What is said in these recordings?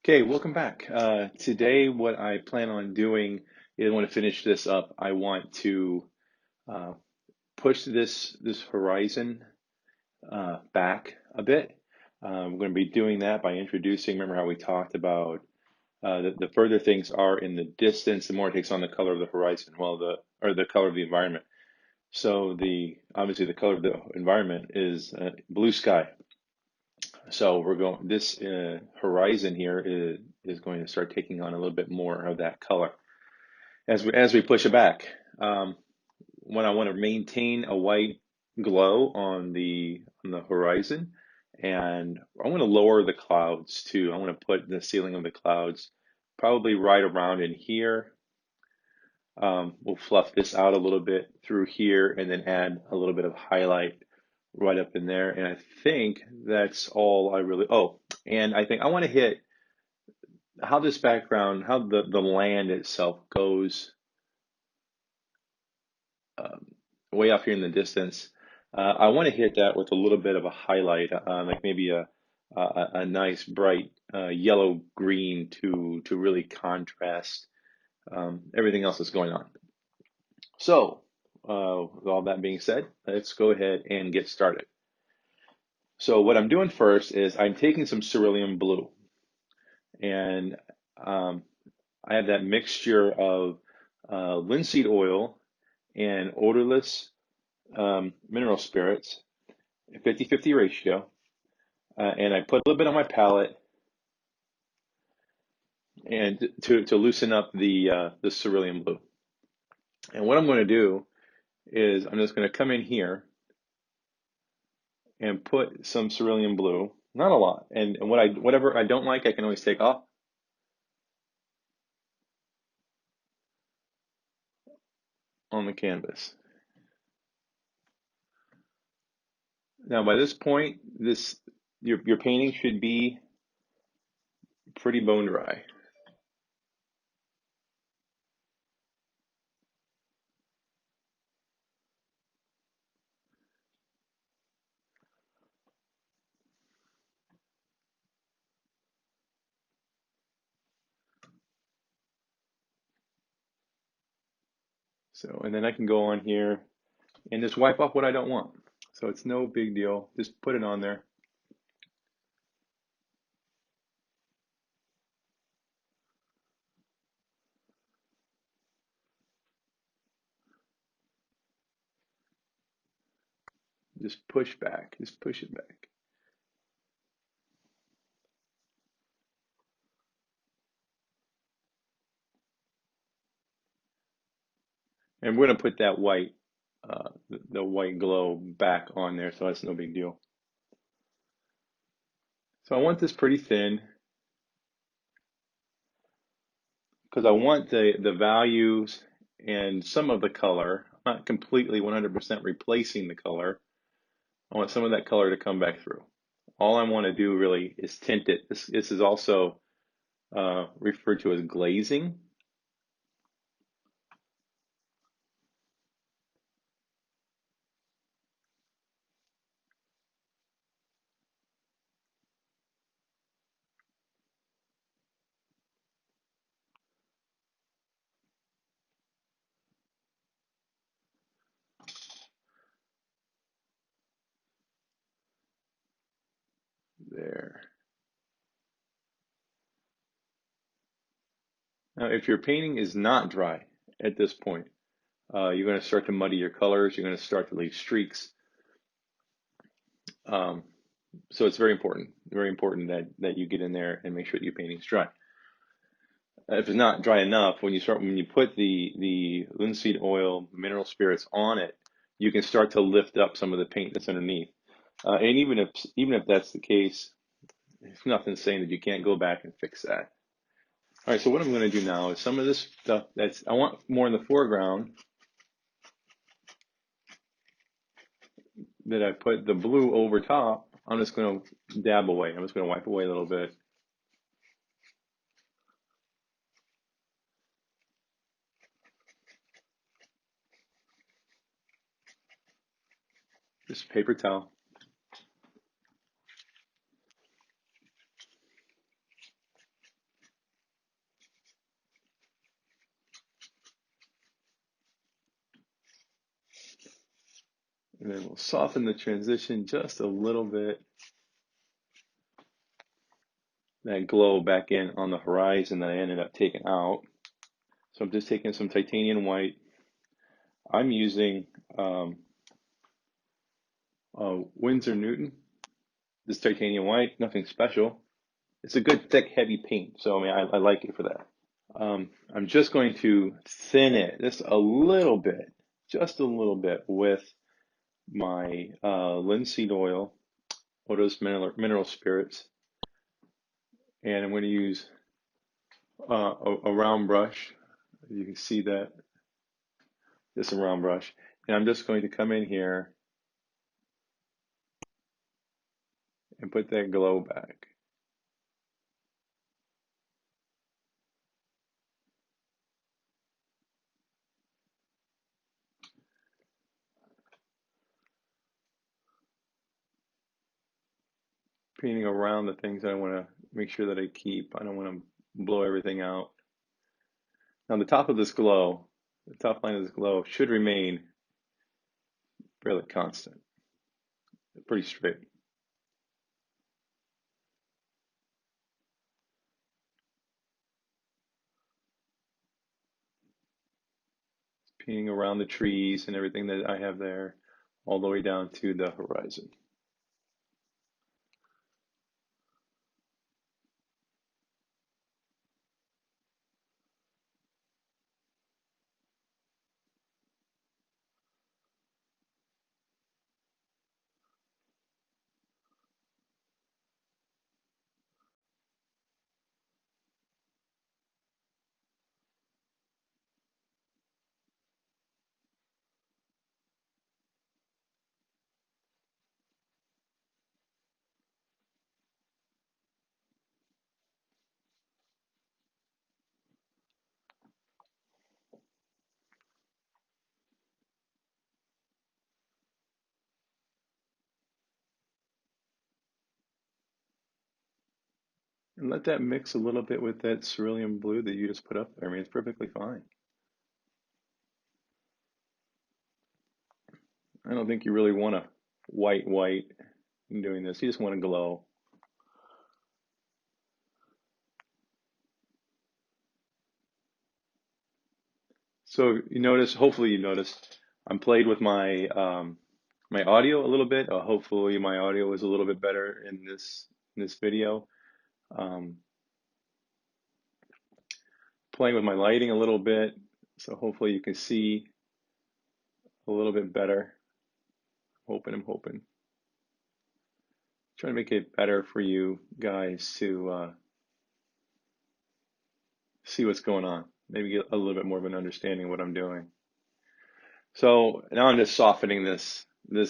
Okay, welcome back. Today, what I plan on doing is I want to finish this up. I want to uh, push this horizon back a bit. I'm going to be doing that by introducing. Remember how we talked about the further things are in the distance, the more it takes on the color of the horizon. Well, the color of the environment. So the obviously the color of the environment is blue sky. So we're going, this horizon here is going to start taking on a little bit more of that color as we push it back. Um, when I want to maintain a white glow on the horizon, and I want to lower the clouds too. I want to put the ceiling of the clouds probably right around in here. We'll fluff this out a little bit through here and then add a little bit of highlight right up in there. And I think that's all I really, oh, and I think I want to hit how this background, how the land itself goes um, way off here in the distance. I want to hit that with a little bit of a highlight, like maybe a nice bright yellow green to really contrast everything else that's going on. So, with all that being said, let's go ahead and get started. So what I'm doing first is I'm taking some cerulean blue, and um, I have that mixture of linseed oil and odorless mineral spirits, 50-50 ratio, and I put a little bit on my palette and to loosen up the cerulean blue. And what I'm going to do is I'm just going to come in here and put some cerulean blue, not a lot, and whatever I don't like, I can always take off on the canvas. Now, by this point, your painting should be pretty bone dry. So, and then I can go on here and just wipe off what I don't want. So it's no big deal. Just put it on there. Just push back. Just push it back. And we're gonna put that white, the white glow back on there, so that's no big deal. So I want this pretty thin because I want the values and some of the color, not completely 100% replacing the color. I want some of that color to come back through. All I want to do really is tint it. This is also referred to as glazing. There. Now, if your painting is not dry at this point, you're going to start to muddy your colors. You're going to start to leave streaks. Um, so it's very important that you get in there and make sure that your painting's dry. If it's not dry enough, when you put the linseed oil mineral spirits on it, you can start to lift up some of the paint that's underneath. And even if that's the case, there's nothing saying that you can't go back and fix that. All right, so what I'm going to do now is some of this stuff that's I want more in the foreground that I put the blue over top. I'm just going to dab away. I'm just going to wipe away a little bit. Just paper towel. And then we'll soften the transition just a little bit. That glow back in on the horizon that I ended up taking out. So I'm just taking some titanium white. I'm using Winsor Newton. This titanium white, nothing special. It's a good, thick, heavy paint. So I mean, I like it for that. I'm just going to thin it just a little bit, with my linseed oil, Odo's mineral spirits, and I'm going to use a round brush. You can see that, just a round brush, and I'm just going to come in here and put that glow back. Painting around the things I want to make sure that I keep. I don't want to blow everything out. Now the top of this glow, the top line of this glow should remain fairly constant, pretty straight. Painting around the trees and everything that I have there, all the way down to the horizon. And let that mix a little bit with that cerulean blue that you just put up there. I mean, it's perfectly fine. I don't think you really want a white in doing this. You just want to glow. So you notice, hopefully you noticed, I'm played with my my audio a little bit. Hopefully my audio is a little bit better in this video. Um, Playing with my lighting a little bit, so hopefully you can see a little bit better. I'm hoping. Trying to make it better for you guys to see what's going on. Maybe get a little bit more of an understanding of what I'm doing. So now I'm just softening this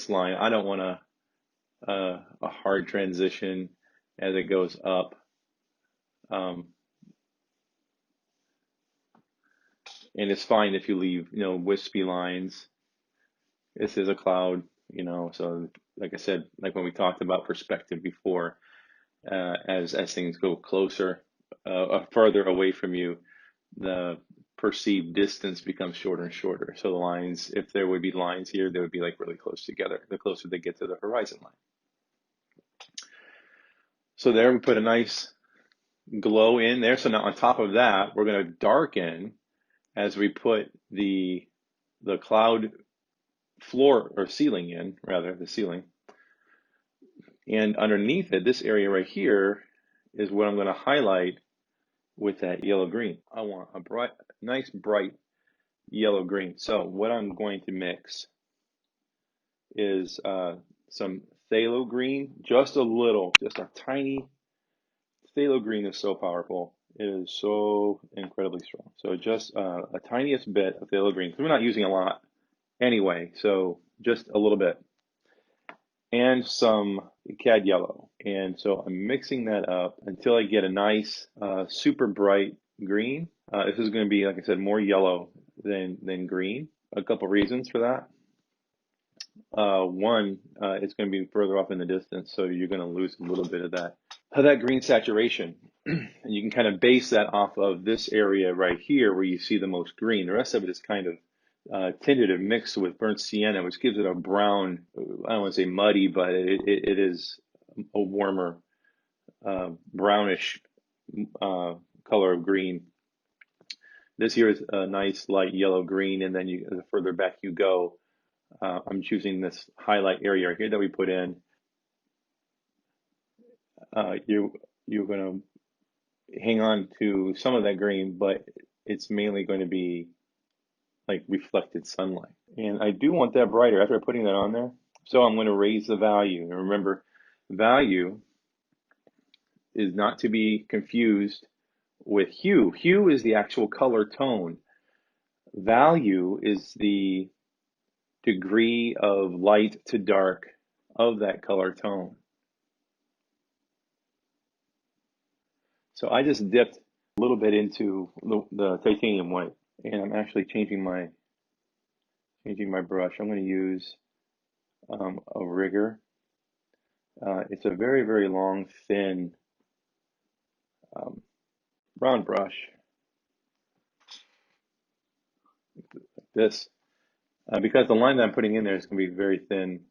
line. I don't want a hard transition as it goes up. And it's fine if you leave, wispy lines. This is a cloud, so like I said, like when we talked about perspective before, as things go closer, further away from you, the perceived distance becomes shorter and shorter. So the lines, if there would be lines here, they would be like really close together, the closer they get to the horizon line. So there we put a nice glow in there. So now on top of that, we're going to darken as we put the cloud floor or ceiling in, rather, the ceiling. And underneath it, this area right here is what I'm going to highlight with that yellow green. I want a nice bright yellow green. So what I'm going to mix is some phthalo green, just a tiny. Phthalo green is so powerful. It is so incredibly strong. So just a tiniest bit of phthalo green. We're not using a lot anyway, so just a little bit. And some cad yellow. And so I'm mixing that up until I get a nice, super bright green. This is going to be, like I said, more yellow than green. A couple reasons for that. One, it's going to be further off in the distance, so you're going to lose a little bit of that green saturation. And you can kind of base that off of this area right here where you see the most green. The rest of it is kind of tinted and mixed with burnt sienna, which gives it a brown, I don't want to say muddy, but it is a warmer brownish color of green. This here is a nice light yellow green, and then the further back you go, I'm choosing this highlight area right here that we put in. You're going to hang on to some of that green, but it's mainly going to be like reflected sunlight. And I do want that brighter after putting that on there. So I'm going to raise the value. And remember, value is not to be confused with hue. Hue is the actual color tone. Value is the degree of light to dark of that color tone. So I just dipped a little bit into the titanium white, and I'm actually changing my brush. I'm going to use a rigger. It's a very, very long, thin brown brush, like this, because the line that I'm putting in there is going to be very thin.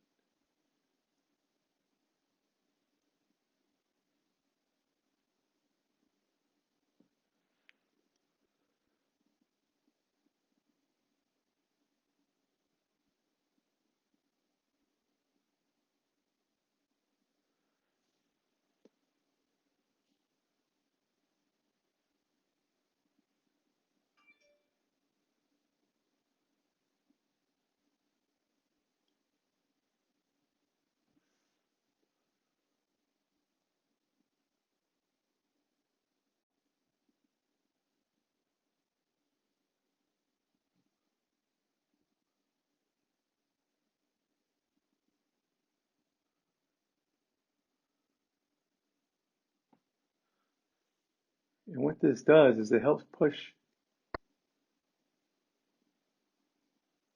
And what this does is it helps push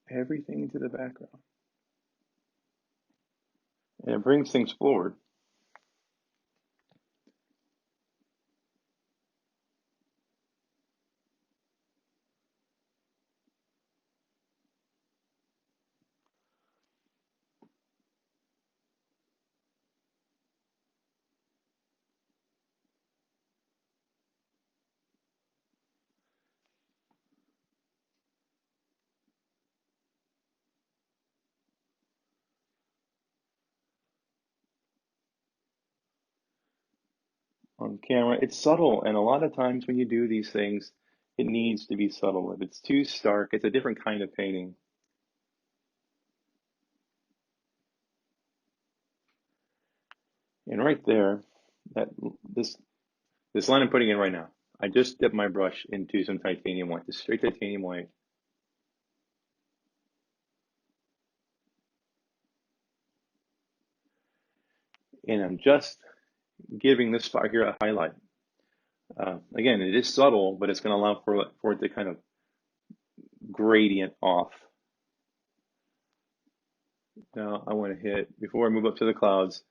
everything into the background, and it brings things forward. On camera. It's subtle, and a lot of times when you do these things, it needs to be subtle. If it's too stark, it's a different kind of painting. And right there, that this line I'm putting in right now, I just dipped my brush into some titanium white, just straight titanium white. And I'm just giving this spot here a highlight. Again, it is subtle, but it's going to allow for it to kind of gradient off. Now I want to hit, before I move up to the clouds,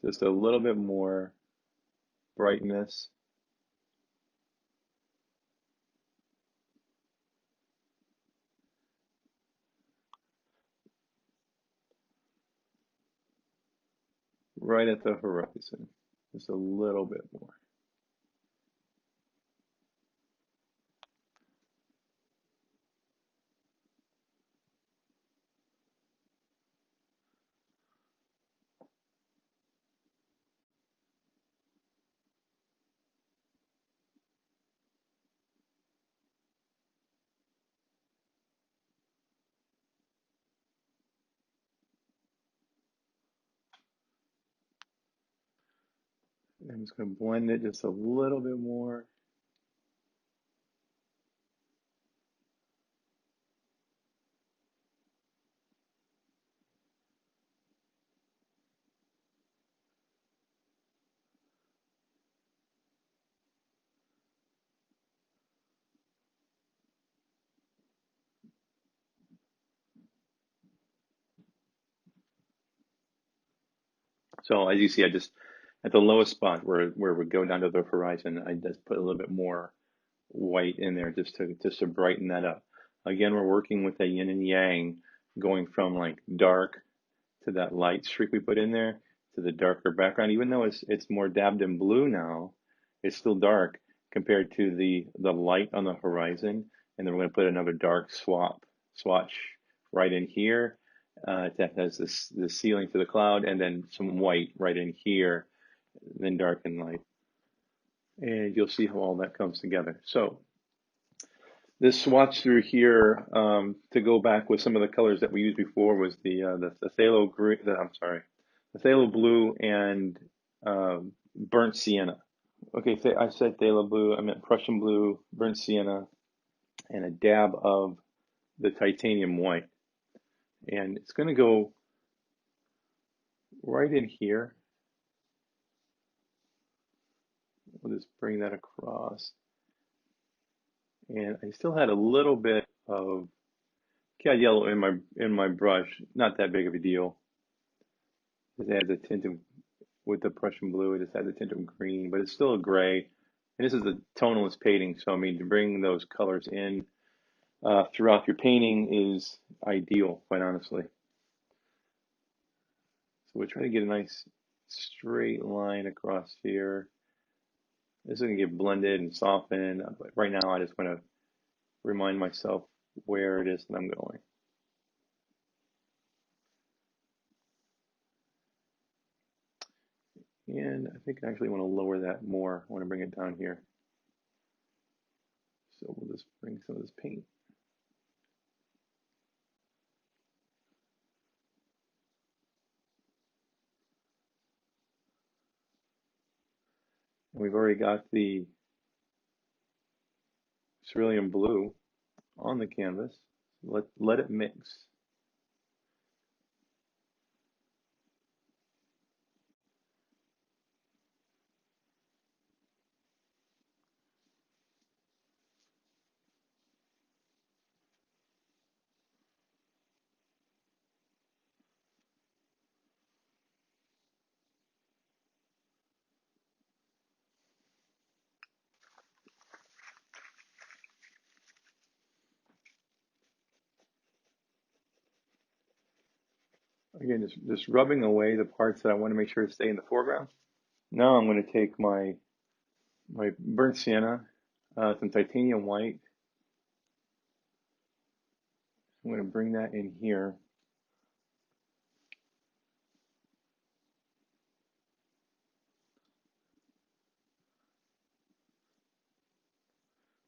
just a little bit more brightness. Right at the horizon, just a little bit more. I'm just going to blend it just a little bit more. So as you see, I just, at the lowest spot where we go down to the horizon, I just put a little bit more white in there just to brighten that up. Again, we're working with a yin and yang, going from like dark to that light streak we put in there to the darker background. Even though it's more dabbed in blue now, it's still dark compared to the light on the horizon. And then we're going to put another dark swatch right in here that has the ceiling to the cloud, and then some white right in here, then dark and light. And you'll see how all that comes together. So this swatch through here, to go back with some of the colors that we used before, was the phthalo green. I'm sorry, the phthalo blue and burnt sienna. Okay, I said phthalo blue. I meant Prussian blue, burnt sienna, and a dab of the titanium white. And it's going to go right in here. We'll just bring that across. And I still had a little bit of cat yellow in my brush. Not that big of a deal. It adds a tint of, with the Prussian blue, it just adds a tint of green, but it's still a gray. And this is a tonalist painting, so I mean, to bring those colors in throughout your painting is ideal, quite honestly. So we're trying to get a nice straight line across here. This is going to get blended and softened, but right now I just want to remind myself where it is that I'm going. And I think I actually want to lower that more. I want to bring it down here. So we'll just bring some of this paint. And we've already got the cerulean blue on the canvas. Let it mix. Again, just rubbing away the parts that I want to make sure to stay in the foreground. Now I'm going to take my burnt sienna, some titanium white. I'm going to bring that in here.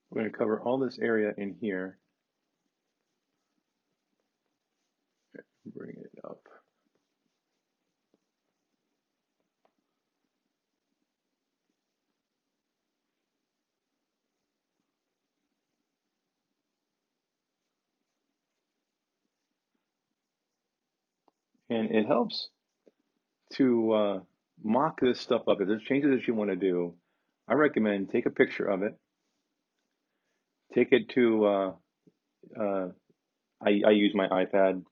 We're going to cover all this area in here. Bring it up. And it helps to mock this stuff up. If there's changes that you want to do, I recommend take a picture of it, take it to, I use my iPad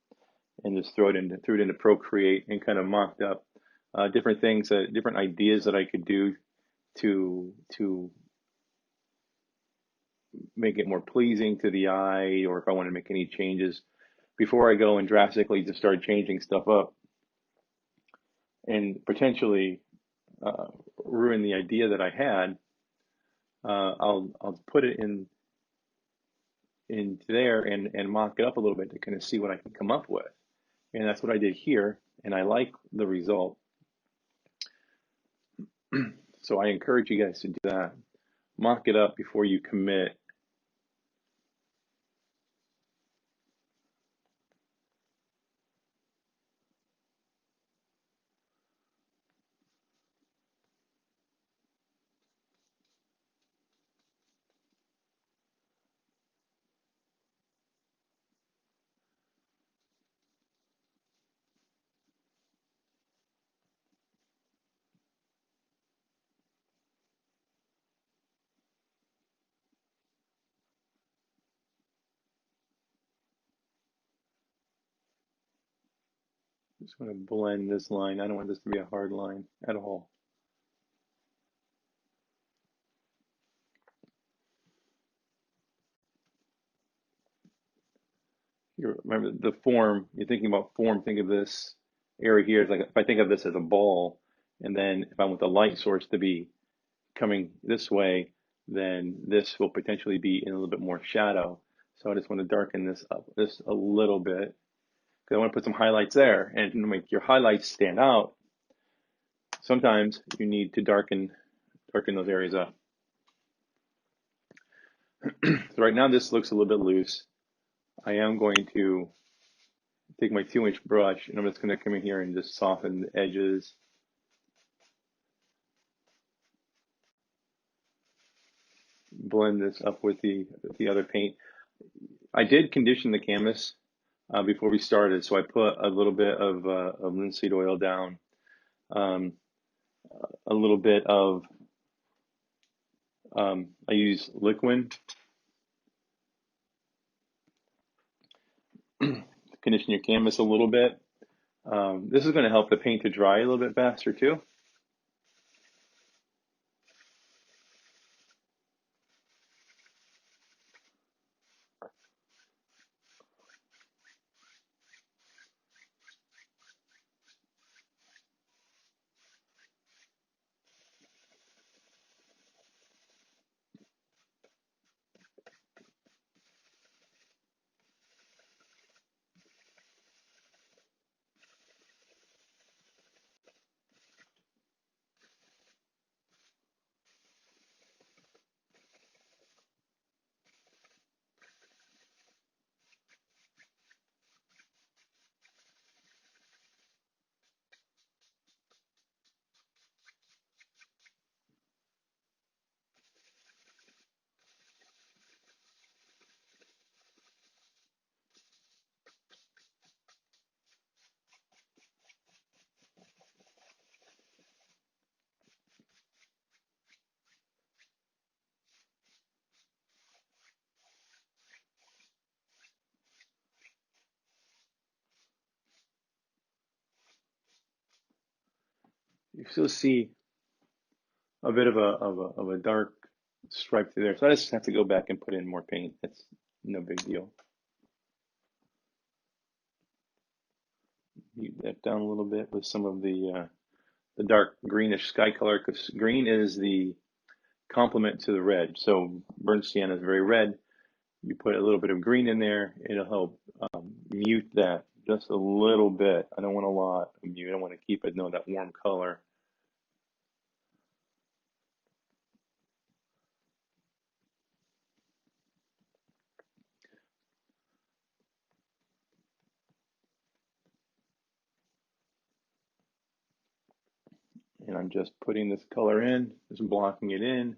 and just threw it into Procreate and kind of mocked up different things, different ideas that I could do to make it more pleasing to the eye, or if I want to make any changes before I go and drastically just start changing stuff up and potentially ruin the idea that I had. I'll put it in there and mock it up a little bit to kind of see what I can come up with. And that's what I did here, and I like the result. So I encourage you guys to do that. Mock it up before you commit. Just want to blend this line. I don't want this to be a hard line at all. you remember the form, you're thinking about form, think of this area here as like, if I think of this as a ball, and then if I want the light source to be coming this way, then this will potentially be in a little bit more shadow. So I just want to darken this up just a little bit because I want to put some highlights there. And to make your highlights stand out, sometimes you need to darken those areas up. So right now this looks a little bit loose. I am going to take my 2-inch brush and I'm just going to come in here and just soften the edges. Blend this up with the other paint. I did condition the canvas before we started, so I put a little bit of linseed oil down, um, a little bit of I use liquid to condition your canvas a little bit. This is going to help the paint to dry a little bit faster too. You still see a bit of a dark stripe through there, so I just have to go back and put in more paint. It's no big deal. Mute that down a little bit with some of the dark greenish sky color, because green is the complement to the red. So burnt sienna is very red. You put a little bit of green in there, it'll help mute that just a little bit. I don't want a lot of mute. I want to keep it, that warm color. And I'm just putting this color in, just blocking it in.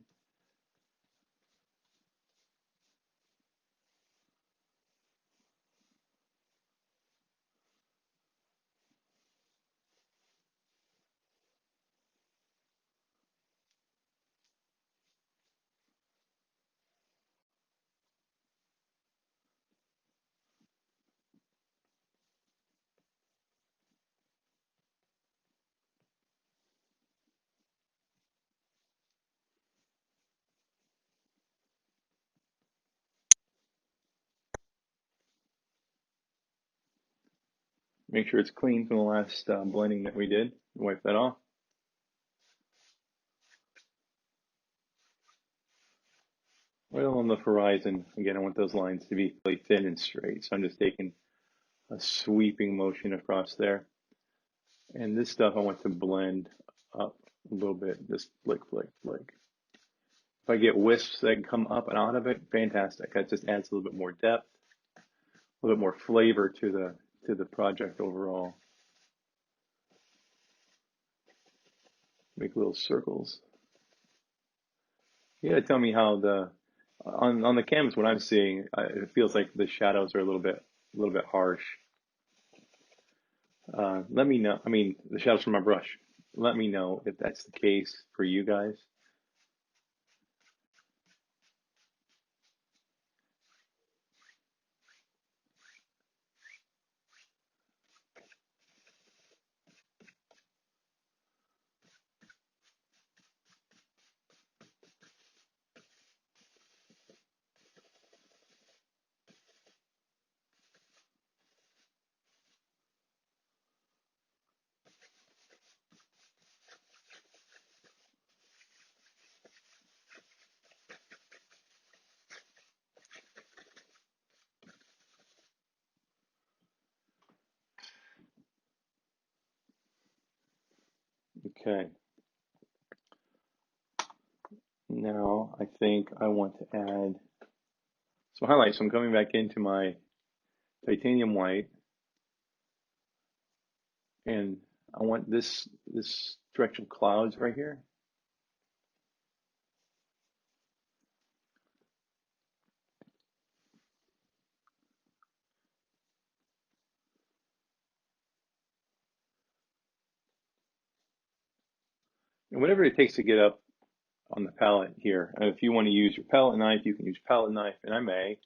Make sure it's clean from the last blending that we did. Wipe that off. Right along the horizon, again, I want those lines to be really thin and straight. So I'm just taking a sweeping motion across there. And this stuff I want to blend up a little bit, just flick, flick, flick. If I get wisps that can come up and out of it, fantastic. That just adds a little bit more depth, a little bit more flavor to the project overall. Make little circles. You gotta tell me how on the canvas what I'm seeing, it feels like the shadows are a little bit harsh. Let me know. I mean, the shadows from my brush. Let me know if that's the case for you guys. Okay. Now I think I want to add some highlights. So I'm coming back into my titanium white, and I want this stretch of clouds right here. And whatever it takes to get up on the palette here. And if you want to use your palette knife, you can use palette knife, and I may.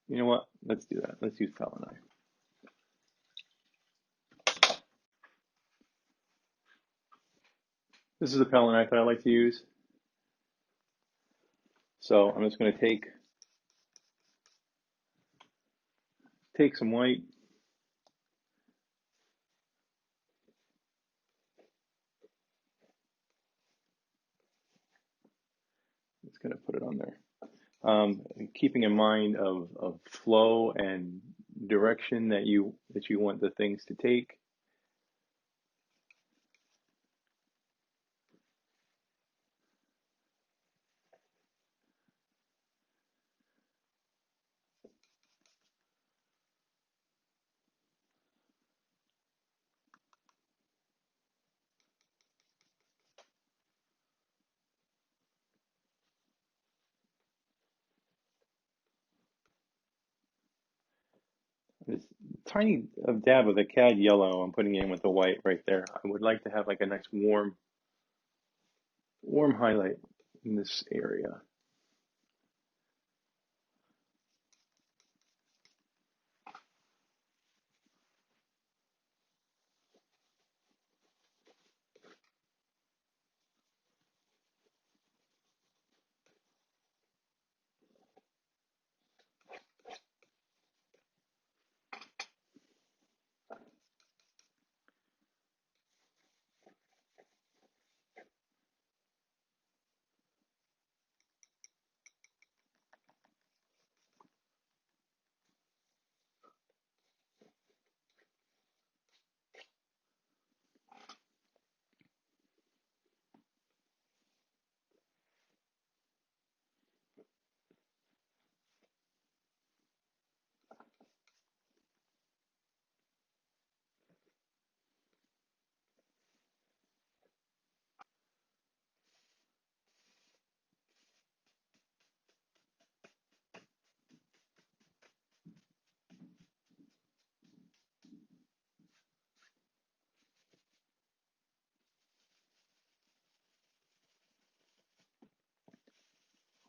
You know what? Let's do that. Let's use palette knife. This is the palette knife that I like to use. So I'm just going to take some white. Just going to put it on there. Keeping in mind of flow and direction that you want the things to take. This tiny dab of the cad yellow I'm putting in with the white right there. I would like to have like a nice warm highlight in this area.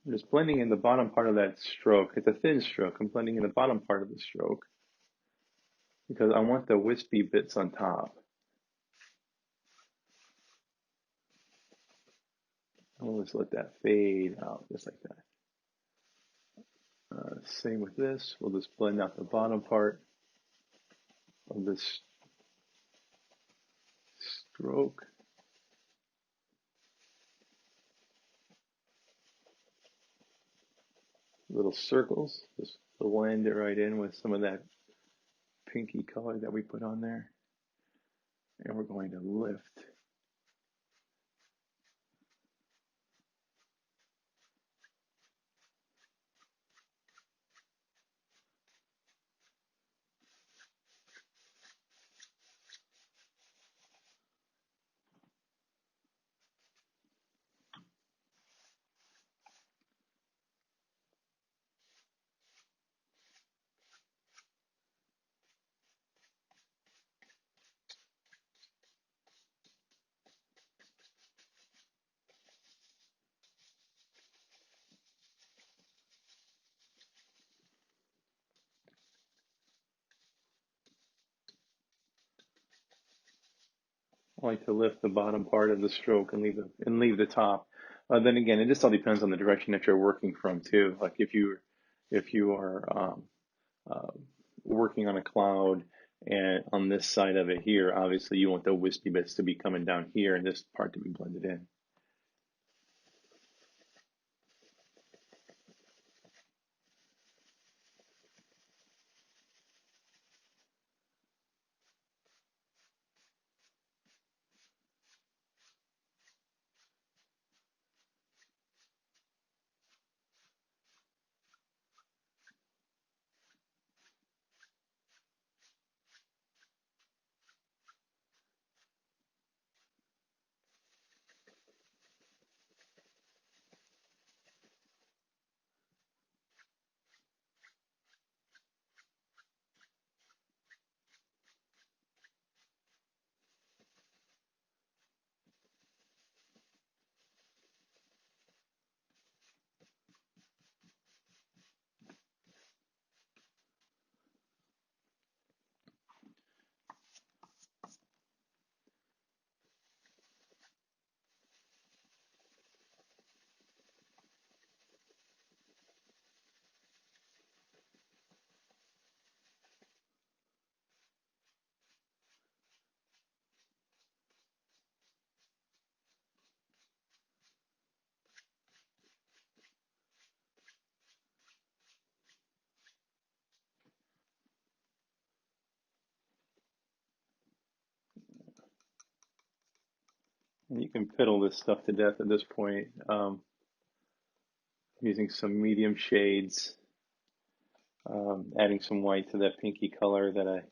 I'm just blending in the bottom part of that stroke. It's a thin stroke. I'm blending in the bottom part of the stroke because I want the wispy bits on top. I'll just let that fade out just like that. Same with this. We'll just blend out the bottom part of this stroke. Little circles. Just blend it right in with some of that pinky color that we put on there. And we're going to lift. I like to lift the bottom part of the stroke and leave the top. Then again, it just all depends on the direction that you're working from too. Like if you are uh, working on a cloud and on this side of it here, obviously you want the wispy bits to be coming down here and this part to be blended in. And you can fiddle this stuff to death at this point, using some medium shades, adding some white to that pinky color that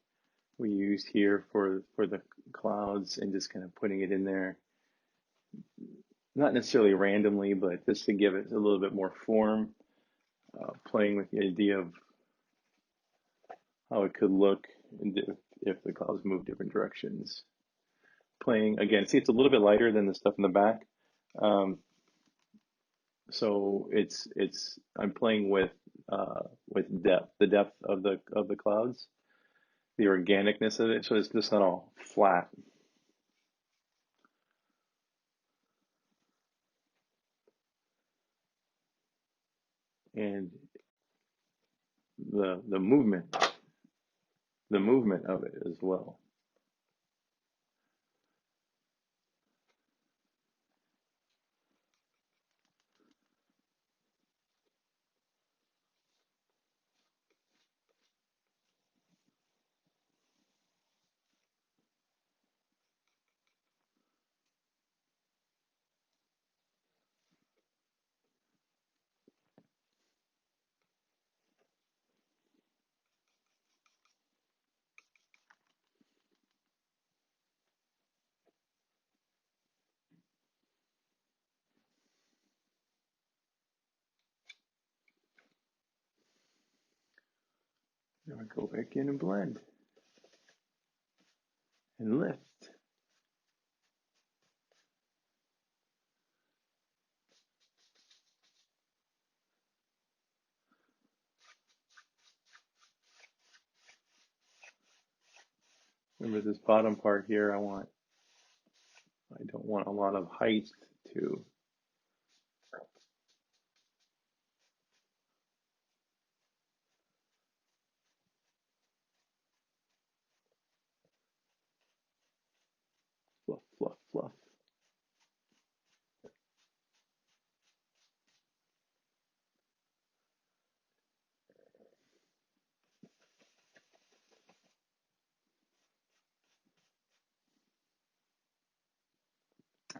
we used here for the clouds, and just kind of putting it in there, not necessarily randomly, but just to give it a little bit more form, playing with the idea of how it could look if the clouds move different directions. Playing again, see, it's a little bit lighter than the stuff in the back, so I'm playing with depth, the depth of the clouds, the organicness of it, so it's just not all flat. And the movement of it as well. Now I go back in and blend and lift. Remember this bottom part here, I don't want a lot of height to fluff, fluff, fluff.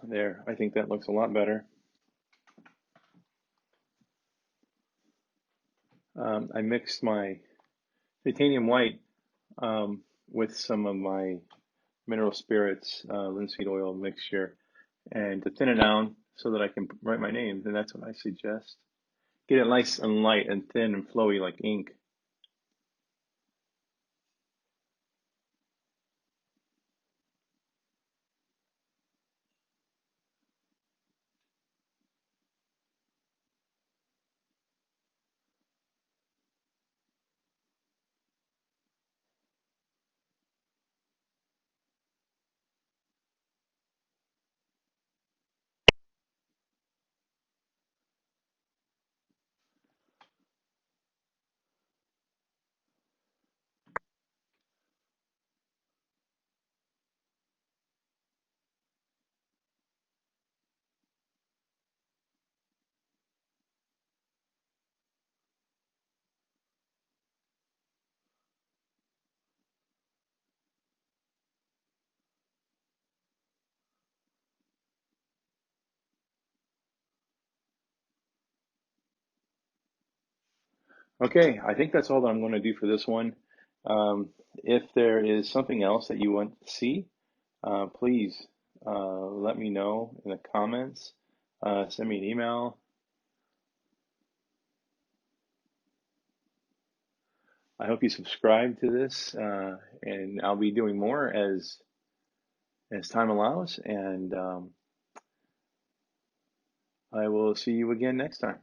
There, I think that looks a lot better. I mixed my titanium white with some of my mineral spirits, linseed oil mixture, and to thin it down so that I can write my name. And that's what I suggest. Get it nice and light and thin and flowy like ink. Okay, I think that's all that I'm going to do for this one. If there is something else that you want to see, please let me know in the comments. Send me an email. I hope you subscribe to this, and I'll be doing more as time allows. And I will see you again next time.